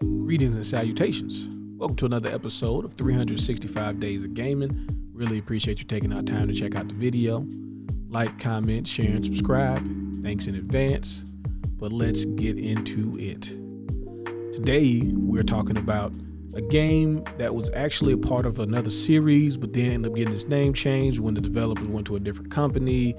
Greetings and salutations. Welcome to another episode of 365 Days of Gaming. Really appreciate you taking our time to check out the video. Like, comment, share, and subscribe. Thanks in advance. But let's get into it. Today, we're talking about a game that was actually a part of another series, but then ended up getting its name changed when the developers went to a different company.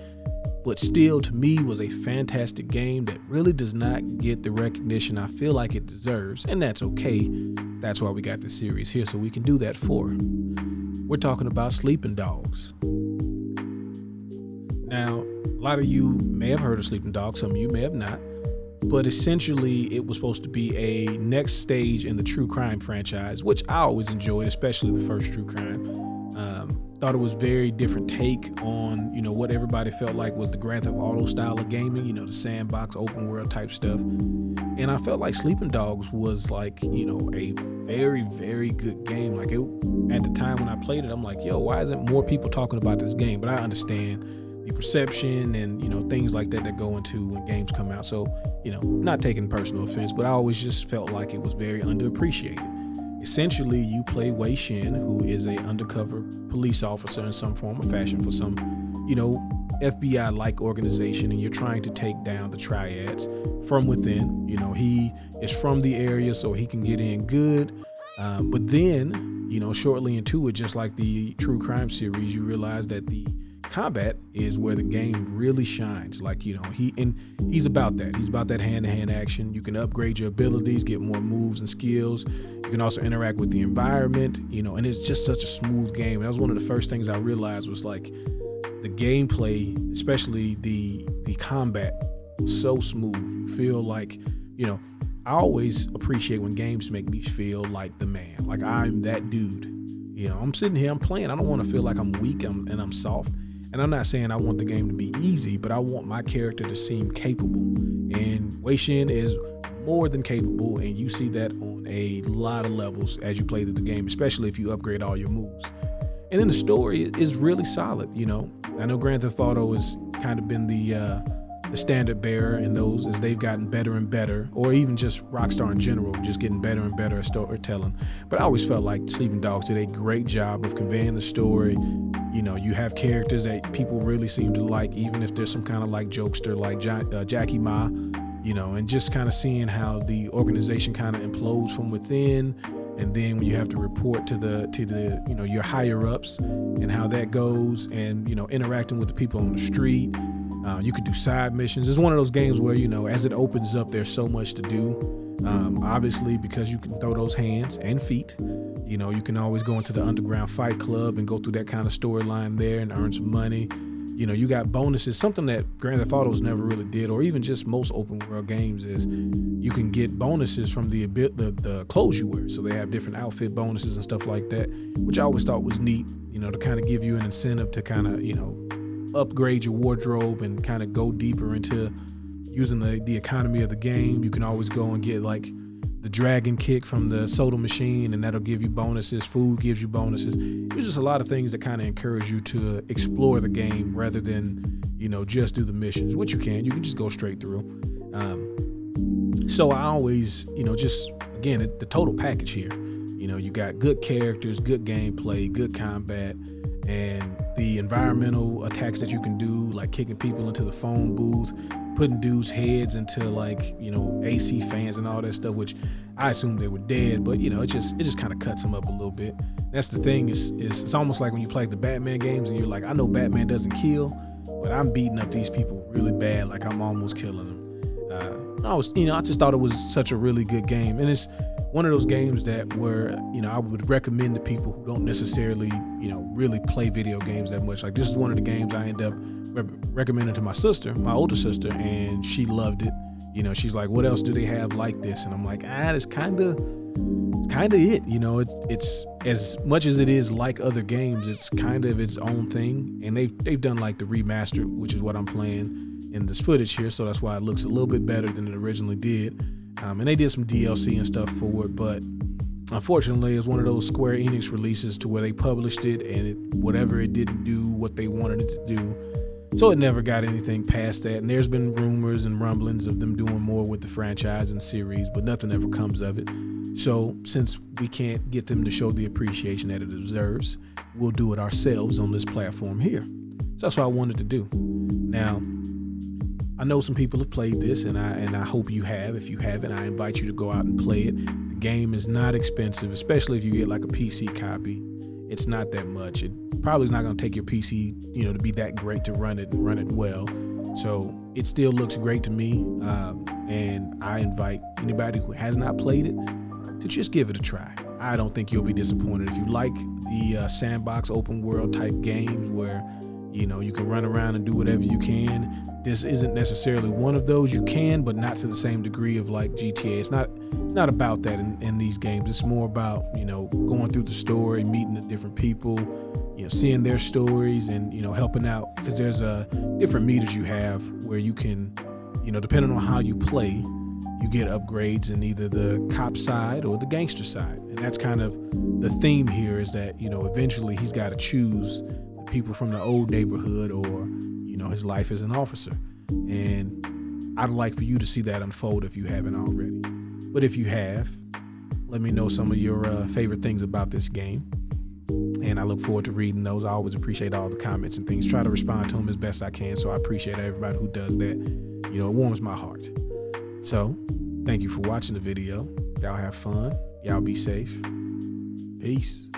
But still, to me, was a fantastic game that really does not get the recognition I feel like it deserves, and that's okay. That's why we got this series here, so we can do that for. We're talking about Sleeping Dogs. Now, a lot of you may have heard of Sleeping Dogs, some of you may have not, but essentially it was supposed to be a next stage in the true crime franchise, which I always enjoyed, especially the first true crime. Thought it was very different take on, what everybody felt like was the Grand Theft Auto style of gaming, the sandbox, open world type stuff. And I felt like Sleeping Dogs was like, a very, very good game. Like at the time when I played it, I'm like, why isn't more people talking about this game? But I understand the perception and, things like that go into when games come out. So, not taking personal offense, but I always just felt like it was very underappreciated. Essentially, you play Wei Shin, who is a undercover police officer in some form or fashion for some, FBI-like organization, and you're trying to take down the triads from within. He is from the area, so he can get in good. But then, shortly into it, just like the True Crime series, you realize that the combat is where the game really shines. Like, he's about that. He's about that hand-to-hand action. You can upgrade your abilities, get more moves and skills. You can also interact with the environment, and it's just such a smooth game. And that was one of the first things I realized was like the gameplay, especially the combat, was so smooth. You feel like, I always appreciate when games make me feel like the man, like I'm that dude. I'm sitting here, I'm playing. I don't want to feel like I'm weak and I'm soft. And I'm not saying I want the game to be easy, but I want my character to seem capable. And Wei Shin is more than capable, and you see that on a lot of levels as you play through the game, especially if you upgrade all your moves. And then the story is really solid. I know Grand Theft Auto has kind of been the standard bearer in those as they've gotten better and better, or even just Rockstar in general, just getting better and better at storytelling. But I always felt like Sleeping Dogs did a great job of conveying the story. You have characters that people really seem to like, even if there's some kind of like jokester like Jackie Ma, and just kind of seeing how the organization kind of implodes from within. And then when you have to report to the your higher ups and how that goes, and interacting with the people on the street. You could do side missions. It's one of those games where, as it opens up, there's so much to do. Obviously, because you can throw those hands and feet. You can always go into the underground fight club and go through that kind of storyline there and earn some money. You got bonuses. Something that Grand Theft Autos never really did, or even just most open world games, is you can get bonuses from the clothes you wear. So they have different outfit bonuses and stuff like that, which I always thought was neat, to kind of give you an incentive to kind of, upgrade your wardrobe and kind of go deeper into using the economy of the game. You can always go and get like the dragon kick from the soda machine, and that'll give you bonuses. Food gives you bonuses. There's just a lot of things that kind of encourage you to explore the game rather than, just do the missions, which you can just go straight through. So I always, just again, the total package here, you got good characters, good gameplay, good combat, and the environmental attacks that you can do, like kicking people into the phone booth, putting dudes' heads into like, AC fans and all that stuff, which I assumed they were dead, but it just kind of cuts them up a little bit. That's the thing, is it's almost like when you play the Batman games and you're like, I know Batman doesn't kill, but I'm beating up these people really bad, like I'm almost killing them. I just thought it was such a really good game, and it's one of those games that where I would recommend to people who don't necessarily really play video games that much. Like, this is one of the games I end up recommending to my sister, my older sister, and she loved it. She's like, what else do they have like this? And I'm like, it's kind of it. It's as much as it is like other games, it's kind of its own thing. And they've done like the remaster, which is what I'm playing in this footage here, so that's why it looks a little bit better than it originally did. And they did some DLC and stuff for it, but unfortunately it's one of those Square Enix releases to where they published it, and whatever it didn't do what they wanted it to do, So it never got anything past that. And there's been rumors and rumblings of them doing more with the franchise and series, but nothing ever comes of it. So since we can't get them to show the appreciation that it deserves, we'll do it ourselves on this platform here. So that's what I wanted to do. Now, I know some people have played this, and I hope you have. If you haven't, I invite you to go out and play it. The game is not expensive, especially if you get like a PC copy. It's not that much. It probably is not going to take your PC, to be that great to run it and run it well. So it still looks great to me, and I invite anybody who has not played it to just give it a try. I don't think you'll be disappointed. If you like the sandbox open world type games where you can run around and do whatever you can, this isn't necessarily one of those. You can, but not to the same degree of like GTA. It's not about that in these games. It's more about going through the story, meeting the different people, seeing their stories, and helping out, because there's different meters you have where you can, depending on how you play, you get upgrades in either the cop side or the gangster side. And that's kind of the theme here, is that eventually he's got to choose the people from the old neighborhood or his life as an officer. And I'd like for you to see that unfold if you haven't already. But if you have, let me know some of your favorite things about this game, and I look forward to reading those. I always appreciate all the comments and things. Try to respond to them as best I can, so I appreciate everybody who does that. It warms my heart. So thank you for watching the video. Y'all have fun. Y'all be safe. Peace.